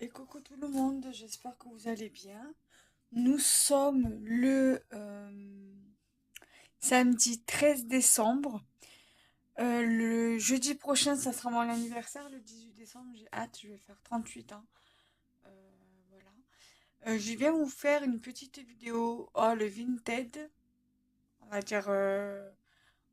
Et coucou tout le monde, j'espère que vous allez bien. Nous sommes le samedi 13 décembre. Le jeudi prochain, ça sera mon anniversaire, le 18 décembre. J'ai hâte, je vais faire 38 ans. Euh, voilà. Je viens vous faire une petite vidéo haul Vinted. On va dire, euh,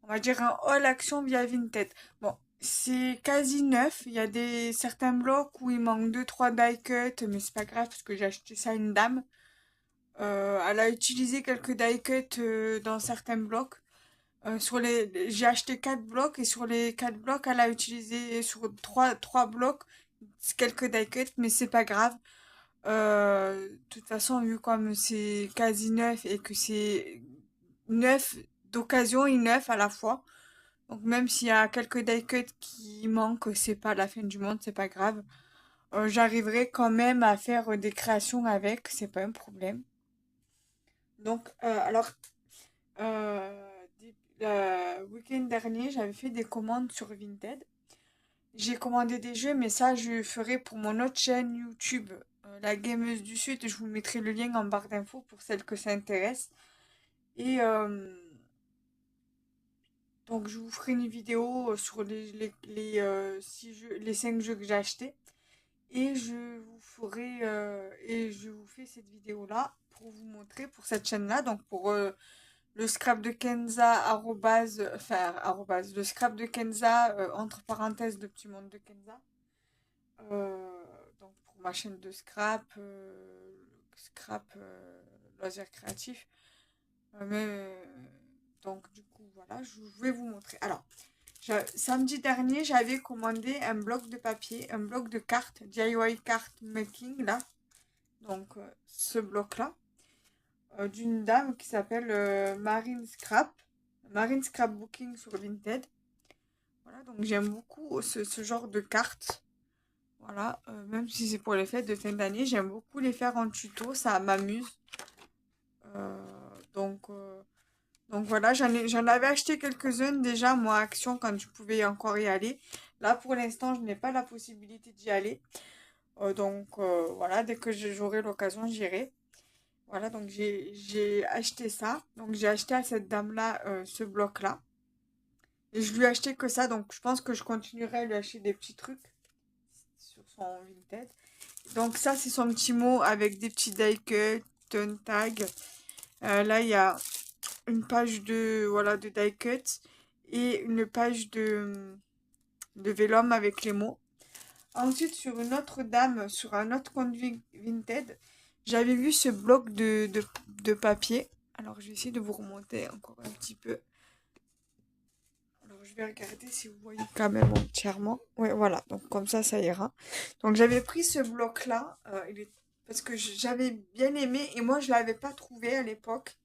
on va dire un haul action via Vinted. Bon, c'est quasi neuf. Il y a certains blocs où il manque deux trois die cuts, mais c'est pas grave parce que j'ai acheté ça à une dame. Elle a utilisé quelques die cuts dans certains blocs. J'ai acheté 4 blocs et sur les 4 blocs, elle a utilisé sur trois blocs quelques die cuts, mais c'est pas grave. De toute façon, vu comme c'est quasi neuf et que c'est neuf d'occasion et neuf à la fois, donc même s'il y a quelques die cuts qui manquent, c'est pas la fin du monde, c'est pas grave. J'arriverai quand même à faire des créations avec, c'est pas un problème. Donc, le week-end dernier, j'avais fait des commandes sur Vinted. J'ai commandé des jeux, mais ça, je ferai pour mon autre chaîne YouTube, La Gameuse du Sud. Je vous mettrai le lien en barre d'infos pour celles que ça intéresse. Et donc, je vous ferai une vidéo sur les 5 jeux que j'ai achetés. Et je vous fais cette vidéo-là pour vous montrer pour cette chaîne-là. Donc, pour le scrap de Kenza, le scrap de Kenza, entre parenthèses, le petit monde de Kenza. Donc pour ma chaîne de loisirs créatifs. Donc du coup, voilà, je vais vous montrer. Alors, samedi dernier, j'avais commandé un bloc de papier, un bloc de cartes, DIY card making, là. Donc ce bloc-là, d'une dame qui s'appelle Marine Scrapbooking sur Vinted. Voilà, donc j'aime beaucoup ce genre de cartes. Voilà, même si c'est pour les fêtes de fin d'année, j'aime beaucoup les faire en tuto, ça m'amuse. Euh, donc, euh, donc voilà, j'en avais acheté quelques-unes déjà, moi, à Action, quand je pouvais encore y aller. Là, pour l'instant, je n'ai pas la possibilité d'y aller. Voilà, dès que j'aurai l'occasion, j'irai. Voilà, donc j'ai acheté ça. Donc j'ai acheté à cette dame-là ce bloc-là. Et je lui ai acheté que ça, donc je pense que je continuerai à lui acheter des petits trucs sur son Vinted. Donc ça, c'est son petit mot avec des petits die cuts, un tag. Là, il y a une page voilà, de die cut et une page de vélum avec les mots. Ensuite, sur une autre dame, sur un autre compte Vinted, j'avais vu ce bloc de papier. Alors, je vais essayer de vous remonter encore un petit peu. Alors, je vais regarder si vous voyez quand même entièrement. Ouais, voilà. Donc, comme ça ira. Donc, j'avais pris ce bloc-là. Parce que j'avais bien aimé et moi, je l'avais pas trouvé à l'époque.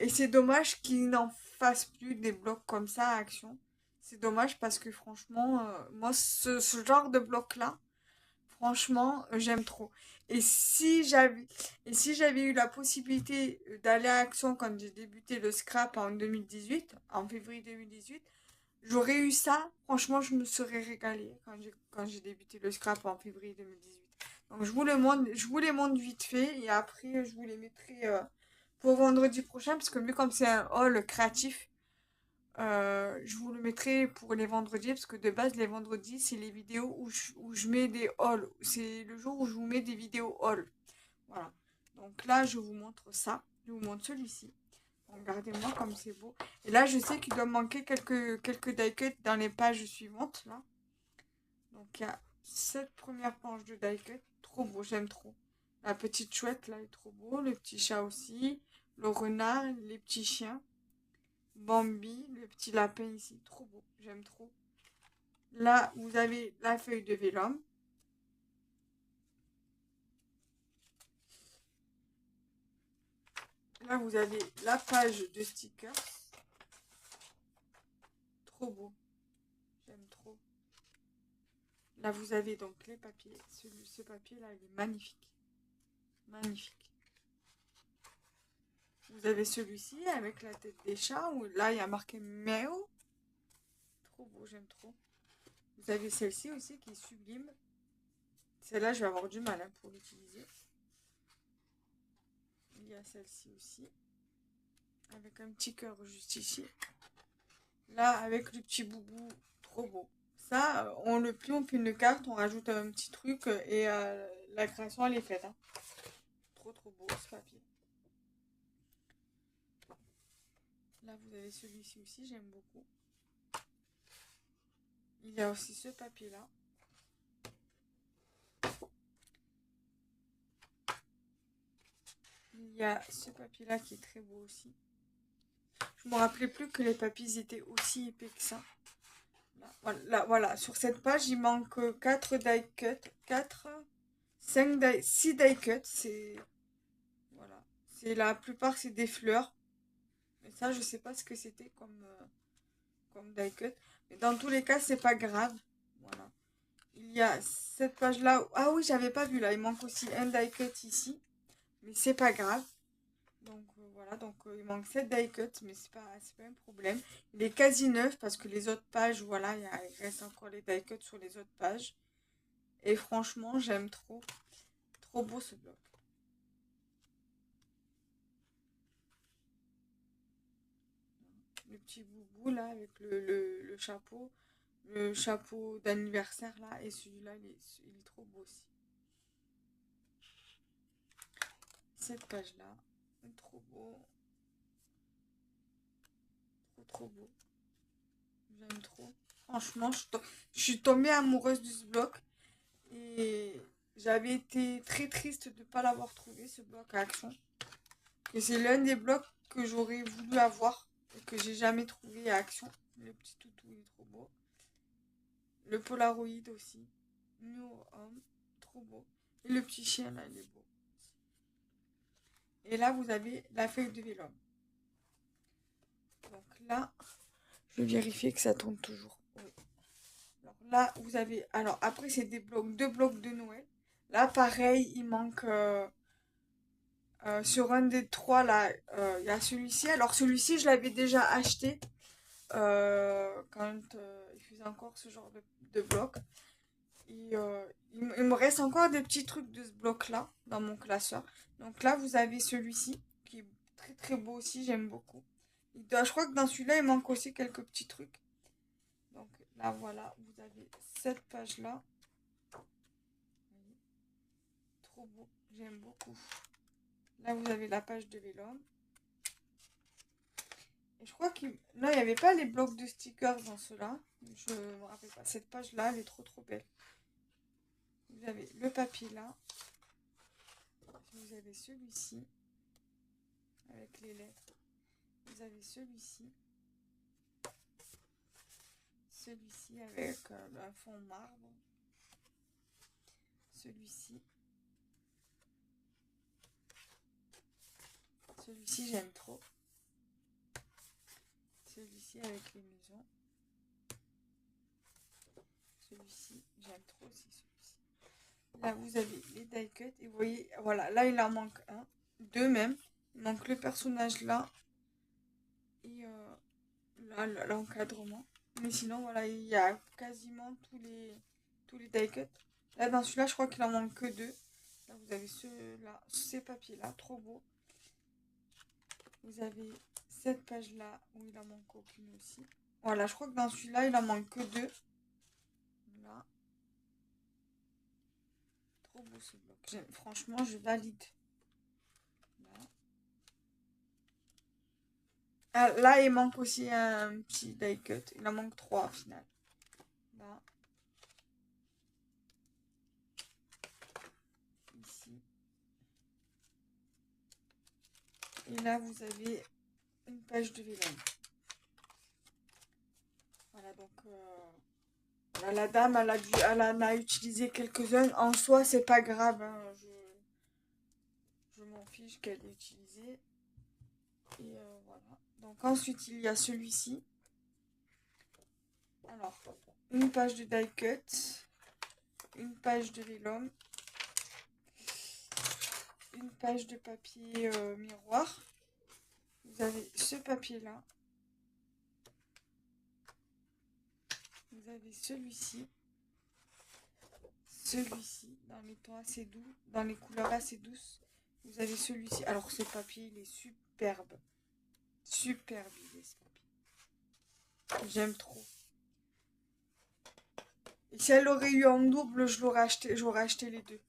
Et c'est dommage qu'ils n'en fassent plus des blocs comme ça à Action. C'est dommage parce que franchement, moi, ce genre de bloc-là, franchement, j'aime trop. Et si j'avais, et si j'avais eu la possibilité d'aller à Action quand j'ai débuté le scrap en 2018, en février 2018, j'aurais eu ça. Franchement, je me serais régalée quand j'ai débuté le scrap en février 2018. Donc, je vous les montre vite fait et après, je vous les mettrai pour vendredi prochain parce que vu comme c'est un haul créatif, je vous le mettrai pour les vendredis parce que de base, les vendredis, c'est les vidéos où je mets des hauls. C'est le jour où je vous mets des vidéos haul. Voilà. Donc là, je vous montre ça. Je vous montre celui-ci. Regardez-moi comme c'est beau. Et là, je sais qu'il doit manquer quelques die cuts dans les pages suivantes, là. Donc, il y a cette première planche de die cut. Trop beau, j'aime trop. La petite chouette, là, est trop beau. Le petit chat aussi. Le renard, les petits chiens. Bambi, le petit lapin ici. Trop beau, j'aime trop. Là, vous avez la feuille de vélum. Là, vous avez la page de stickers. Trop beau, j'aime trop. Là, vous avez donc les papiers. Ce papier-là, il est magnifique. Magnifique. Vous avez celui-ci avec la tête des chats, où là, il y a marqué Méo. Trop beau, j'aime trop. Vous avez celle-ci aussi qui est sublime. Celle-là, je vais avoir du mal hein, pour l'utiliser. Il y a celle-ci aussi. Avec un petit cœur juste ici. Là, avec le petit boubou, trop beau. Ça, on le plie, on fait une carte, on rajoute un petit truc et la création, elle est faite. Hein. Trop, trop beau ce papier. Là, vous avez celui-ci aussi, j'aime beaucoup. Il y a aussi ce papier-là. Il y a ce papier-là qui est très beau aussi. Je me rappelais plus que les papiers étaient aussi épais que ça. Là, voilà. Sur cette page, il manque 4 die cut. 4, 5 die, 6 die cut. C'est... Voilà. C'est la plupart, c'est des fleurs. Mais ça, je sais pas ce que c'était comme die cut. Mais dans tous les cas, c'est pas grave. Voilà. Il y a cette page-là. Ah oui, j'avais pas vu là. Il manque aussi un die cut ici. Mais c'est pas grave. Donc voilà, donc il manque 7 die cuts, mais c'est pas un problème. Il est quasi neuf parce que les autres pages, voilà, il reste encore les die cuts sur les autres pages. Et franchement, j'aime trop. Trop beau ce bloc. Le petit boubou là avec le chapeau. Le chapeau d'anniversaire là. Et celui-là, il est trop beau aussi. Cette page là. Trop beau. Trop trop beau. J'aime trop. Franchement, je suis tombée amoureuse de ce bloc. Et j'avais été très triste de ne pas l'avoir trouvé, ce bloc à Action. Et c'est l'un des blocs que j'aurais voulu avoir et que j'ai jamais trouvé à Action. Le petit toutou, il est trop beau. Le Polaroid aussi. New Home, trop beau. Et le petit chien, là, il est beau. Et là, vous avez la feuille de vélum. Donc là, je vais vérifier que ça tourne toujours. Oui. Alors là, vous avez... Alors après, c'est des blocs, 2 blocs de Noël. Là, pareil, il manque... sur un des 3 là, il y a celui-ci. Alors celui-ci, je l'avais déjà acheté quand il faisait encore ce genre de bloc. Et il me reste encore des petits trucs de ce bloc-là dans mon classeur. Donc là, vous avez celui-ci qui est très très beau aussi, j'aime beaucoup. Je crois que dans celui-là, il manque aussi quelques petits trucs. Donc là, voilà, vous avez cette page-là. Trop beau, j'aime beaucoup. Là, vous avez la page de vélum. Et je crois que là, il n'y avait pas les blocs de stickers dans ceux-là. Je me rappelle pas. Cette page-là, elle est trop trop belle. Vous avez le papier là. Vous avez celui-ci avec les lettres. Vous avez celui-ci. Celui-ci avec un fond marbre. Celui-ci. Celui-ci, j'aime trop. Celui-ci avec les maisons. Celui-ci, j'aime trop aussi celui-ci. Là, vous avez les die cuts. Et vous voyez, voilà, là, il en manque un. 2 même. Il manque le personnage là. Et là, l'encadrement. Mais sinon, voilà, il y a quasiment tous les die cuts. Là, dans celui-là, je crois qu'il en manque que 2. Là, vous avez ceux-là, ces papiers-là, trop beaux. Vous avez cette page-là où il en manque aucune aussi. Voilà, je crois que dans celui-là, il en manque que 2. Là. Trop beau ce bloc. Franchement, je valide. Là. Ah, là, il manque aussi un petit die cut. Il en manque 3 au final. Là. Ici. Et là, vous avez une page de vélum. Voilà, donc voilà, la dame, elle en a utilisé quelques-uns. En soi, c'est pas grave. Hein, je m'en fiche qu'elle ait utilisé. Et voilà. Donc ensuite, il y a celui-ci. Alors, une page de die cut. Une page de vélum. Une page de papier miroir. Vous avez ce papier-là. Vous avez celui-ci. celui-ci, dans les tons assez doux, dans les couleurs assez douces. Vous avez celui-ci. Alors ce papier, il est superbe. Superbe, il est ce papier. J'aime trop. Et si elle aurait eu en double, j'aurais acheté les deux.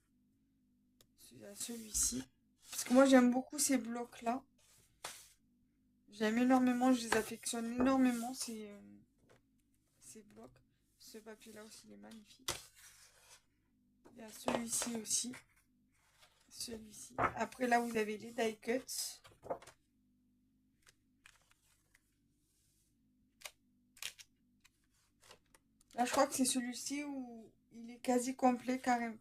Celui-ci. Parce que moi, j'aime beaucoup ces blocs-là. J'aime énormément, je les affectionne énormément, ces blocs. Ce papier-là aussi, il est magnifique. Il y a celui-ci aussi. Celui-ci. Après, là, vous avez les die cuts. Là, je crois que c'est celui-ci où il est quasi complet, carrément,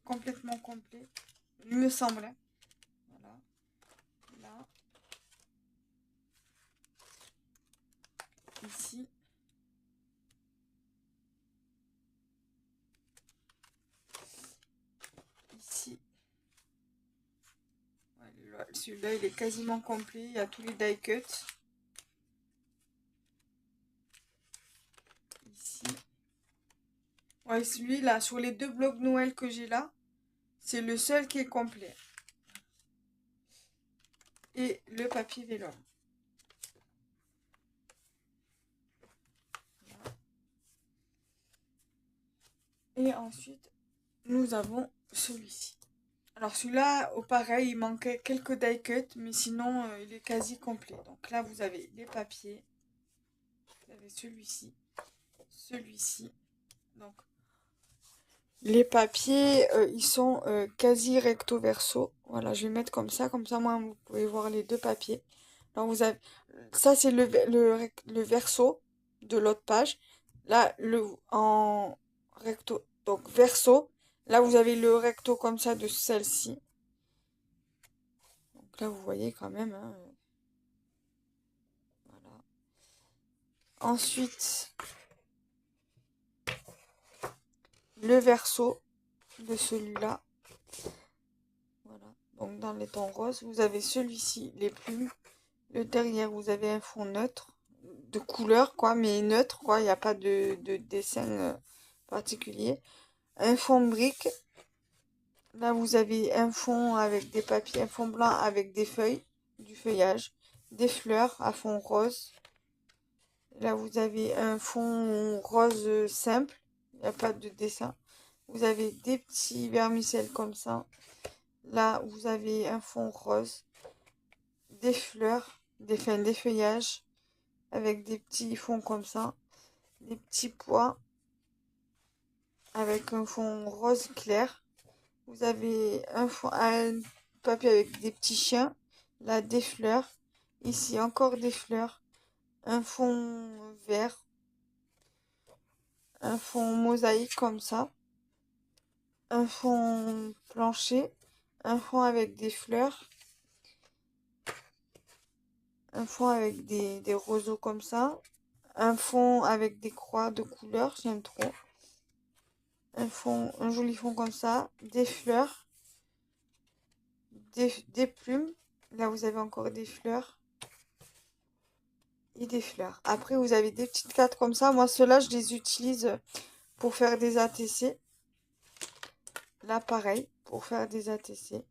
complètement complet. Il me semble. Hein. Voilà. Là. Ici. Ici. Voilà, celui-là, il est quasiment complet. Il y a tous les die cuts. Ici. Ouais, celui-là, sur les deux blocs Noël que j'ai là, c'est le seul qui est complet. Et le papier vélum. Et ensuite, nous avons celui-ci. Alors celui-là, au pareil, il manquait quelques die cuts, mais sinon, il est quasi complet. Donc là, vous avez les papiers. Vous avez celui-ci. Celui-ci. Donc, les papiers, ils sont quasi recto verso. Voilà, je vais mettre comme ça, moi, vous pouvez voir les deux papiers. Alors, vous avez, ça, c'est le verso de l'autre page. Là, en recto, donc verso. Là, vous avez le recto comme ça de celle-ci. Donc là, vous voyez quand même. Hein, voilà. Ensuite, le verso de celui-là. Voilà. Donc dans les tons roses, vous avez celui-ci, les plumes. Le derrière, vous avez un fond neutre, de couleur, quoi, mais neutre, quoi. Il n'y a pas de dessin particulier. Un fond brique. Là, vous avez un fond avec des papiers, un fond blanc avec des feuilles, du feuillage, des fleurs à fond rose. Là, vous avez un fond rose simple, il n'y a pas de dessin. Vous avez des petits vermicelles comme ça. Là, vous avez un fond rose, des fleurs, des feuillages avec des petits fonds comme ça, des petits pois avec un fond rose clair. Vous avez un papier avec des petits chiens, là des fleurs, ici encore des fleurs, un fond vert, un fond mosaïque comme ça, un fond plancher, un fond avec des fleurs, un fond avec des roseaux comme ça, un fond avec des croix de couleur, j'aime trop, un joli fond comme ça, des fleurs, des plumes, là vous avez encore des fleurs, et des fleurs. Après, vous avez des petites cartes comme ça. Moi, ceux-là, je les utilise pour faire des ATC. Là, pareil, pour faire des ATC.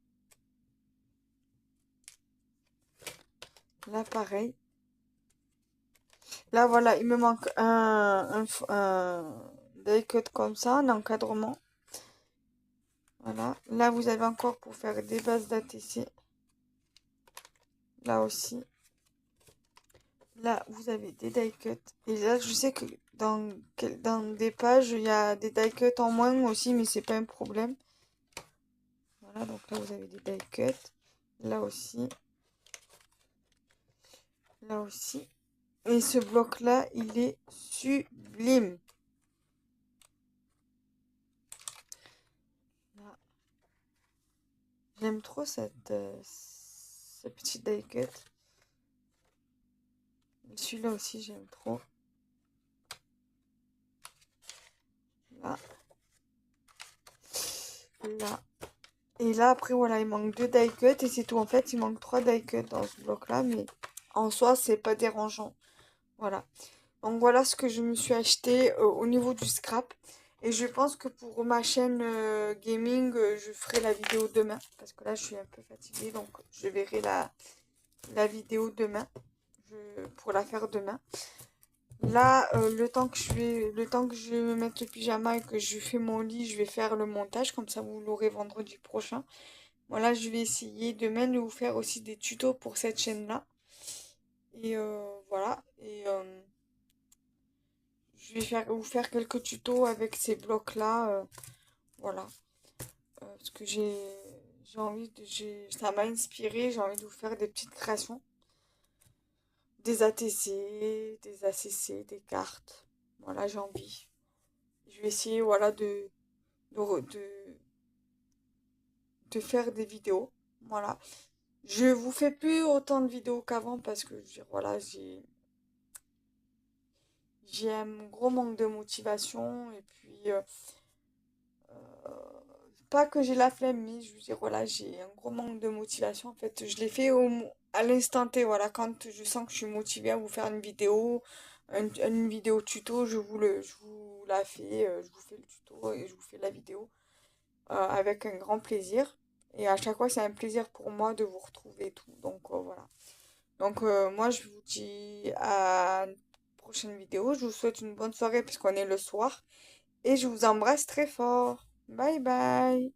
Là, pareil. Là, voilà, il me manque un die cut comme ça, un encadrement. Voilà. Là, vous avez encore pour faire des bases d'ATC. Là aussi. Là, vous avez des die cuts. Et là, je sais que dans des pages, il y a des die cuts en moins aussi, mais c'est pas un problème. Voilà, donc là, vous avez des die cuts. Là aussi. Là aussi. Et ce bloc-là, il est sublime. Là. J'aime trop ce petit die cut. Celui-là aussi, j'aime trop. Là. Là. Et là, après, voilà, il manque 2 die cuts et c'est tout. En fait, il manque 3 die cuts dans ce bloc-là, mais en soi, c'est pas dérangeant. Voilà. Donc, voilà ce que je me suis acheté au niveau du scrap. Et je pense que pour ma chaîne gaming, je ferai la vidéo demain. Parce que là, je suis un peu fatiguée. Donc, je verrai la vidéo demain. Pour la faire demain. Là, le temps que je vais me mettre le pyjama et que je fais mon lit, je vais faire le montage. Comme ça, vous l'aurez vendredi prochain. Voilà, je vais essayer demain de vous faire aussi des tutos pour cette chaîne-là. Et voilà. Et je vais vous faire quelques tutos avec ces blocs-là. Voilà. Parce que j'ai envie de, ça m'a inspiré. J'ai envie de vous faire des petites créations. Des ATC, des ACC, des cartes. Voilà, j'ai envie. Je vais essayer, voilà, de, re- de, de faire des vidéos. Voilà. Je vous fais plus autant de vidéos qu'avant parce que, je veux dire, voilà, j'ai un gros manque de motivation et puis pas que j'ai la flemme, mais je veux dire, voilà, j'ai un gros manque de motivation. En fait, je l'ai fait à l'instant T, voilà, quand je sens que je suis motivée à vous faire une vidéo, une vidéo tuto, je vous la fais, je vous fais le tuto et je vous fais la vidéo avec un grand plaisir. Et à chaque fois, c'est un plaisir pour moi de vous retrouver et tout. Donc voilà. Donc moi, je vous dis à une prochaine vidéo. Je vous souhaite une bonne soirée puisqu'on est le soir. Et je vous embrasse très fort. Bye bye.